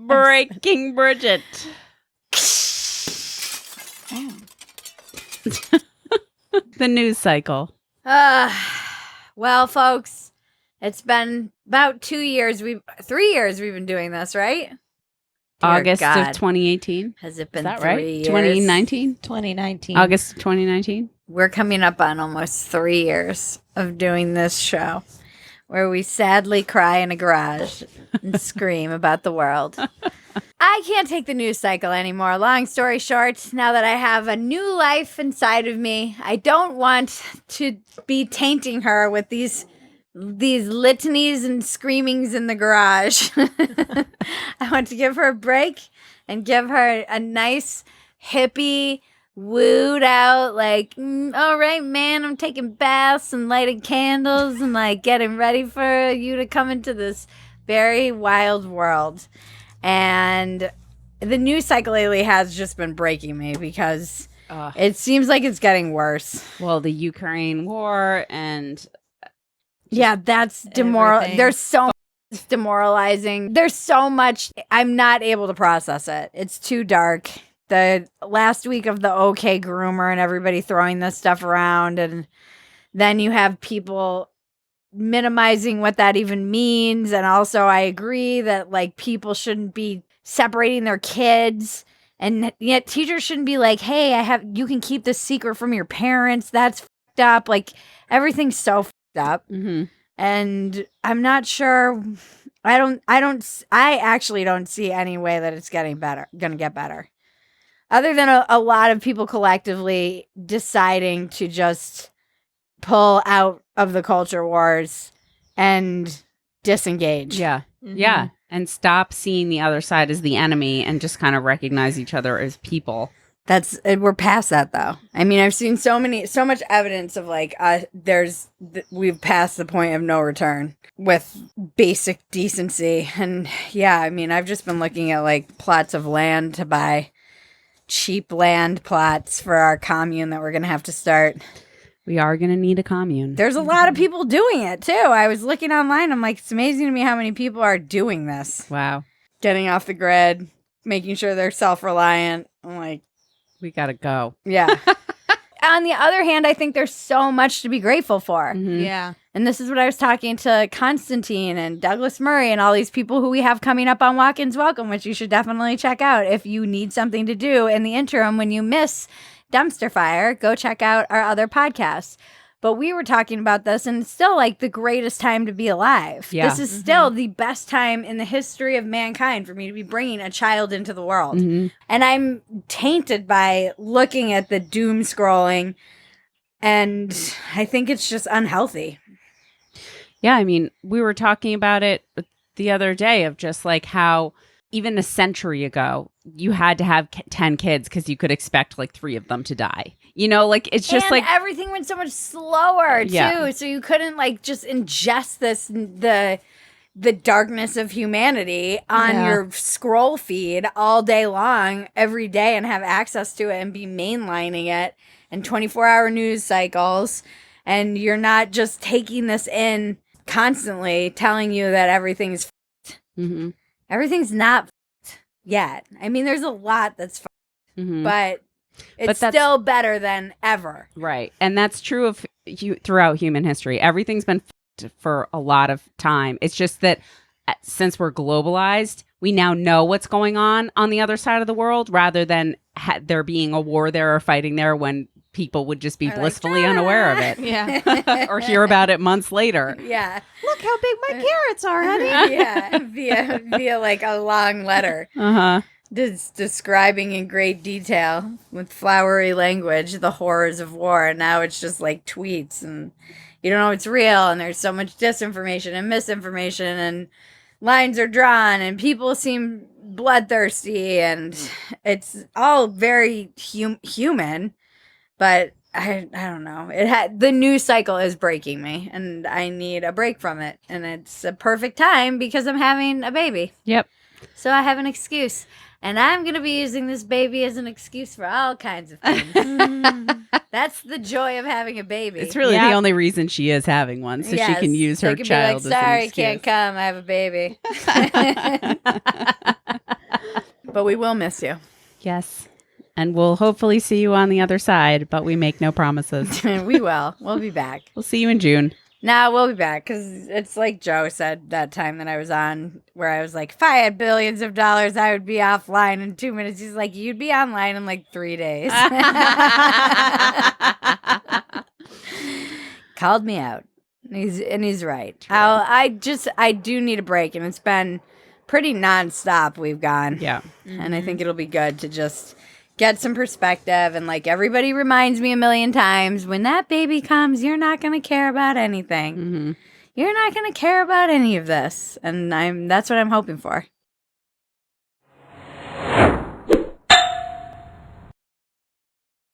Breaking Bridget. The news cycle. Well, folks, it's been about 2 years. 3 years we've been doing this, right? Dear August God. of 2018. Has it been Is that 3 right? years? 2019? 2019. August of 2019? We're coming up on almost 3 years of doing this show where we sadly cry in a garage and scream about the world. I can't take the news cycle anymore. Long story short, now that I have a new life inside of me, I don't want to be tainting her with these litanies and screamings in the garage. I want to give her a break and give her a nice, hippie, wooed out, like, all right, man, I'm taking baths and lighting candles and like getting ready for you to come into this very wild world. And the news cycle lately has just been breaking me because it seems like it's getting worse. Well, the Ukraine war and... Yeah, that's demoralizing. There's so much demoralizing. There's so much. I'm not able to process it. It's too dark. The last week of the OK groomer and everybody throwing this stuff around. And then you have people minimizing what that even means. And also I agree that like people shouldn't be separating their kids. And yet teachers shouldn't be like, hey, you can keep this secret from your parents. That's fucked up. Like everything's so fucked up. Mm-hmm. And I'm not sure. I actually don't see any way that it's gonna get better. Other than a lot of people collectively deciding to just pull out of the culture wars and disengage. Yeah. Mm-hmm. Yeah. And stop seeing the other side as the enemy and just kind of recognize each other as people. We're past that though. I mean, I've seen so much evidence of like, we've passed the point of no return with basic decency. And yeah, I mean, I've just been looking at like plots of land to buy, cheap land plots for our commune that we're going to have to start. We are going to need a commune. There's a lot of people doing it too. I was looking online. I'm like, it's amazing to me how many people are doing this. Wow. Getting off the grid, making sure they're self-reliant. I'm like, we got to go. yeah. On the other hand, I think there's so much to be grateful for. Mm-hmm. Yeah. And this is what I was talking to Constantine and Douglas Murray and all these people who we have coming up on Walk-ins Welcome, which you should definitely check out. If you need something to do in the interim when you miss Dumpster Fire, go check out our other podcasts. But we were talking about this, and it's still like the greatest time to be alive. Yeah. This is still the best time in the history of mankind for me to be bringing a child into the world. Mm-hmm. And I'm tainted by looking at the doom scrolling, and I think it's just unhealthy. Yeah, I mean, we were talking about it the other day of just like how even a century ago, you had to have 10 kids because you could expect like 3 of them to die. You know, like it's just and like everything went so much slower too. Yeah. So you couldn't like just ingest the darkness of humanity on your scroll feed all day long, every day, and have access to it and be mainlining it and 24-hour news cycles. And you're not just taking this in constantly, telling you that everything's mm-hmm. Everything's not yet. I mean, there's a lot that's Mm-hmm. but it's still better than ever. Right. And that's true of throughout human history. Everything's been for a lot of time. It's just that since we're globalized, we now know what's going on the other side of the world rather than there being a war there or fighting there when people would just be blissfully unaware of it. Yeah. Or hear about it months later. Yeah. Look how big my carrots are, honey. Yeah. Via like a long letter. Uh-huh. Describing in great detail with flowery language the horrors of war, and now it's just like tweets and you don't know it's real, and there's so much disinformation and misinformation, and lines are drawn and people seem bloodthirsty, and it's all very human, but I don't know. The news cycle is breaking me, and I need a break from it, and it's a perfect time because I'm having a baby. Yep. So I have an excuse. And I'm going to be using this baby as an excuse for all kinds of things. That's the joy of having a baby. It's really the only reason she is having one, so she can use her child as an excuse. Sorry, can't come. I have a baby. But we will miss you. Yes. And we'll hopefully see you on the other side, but we make no promises. We will. We'll be back. We'll see you in June. No, we'll be back because it's like Joe said that time that I was on where I was like, if I had billions of dollars, I would be offline in 2 minutes. He's like, you'd be online in like 3 days. Called me out. He's right. I do need a break, and it's been pretty nonstop we've gone. Yeah. And I think it'll be good to just get some perspective. And like everybody reminds me a million times, when that baby comes, you're not going to care about anything. Mm-hmm. You're not going to care about any of this. And that's what I'm hoping for.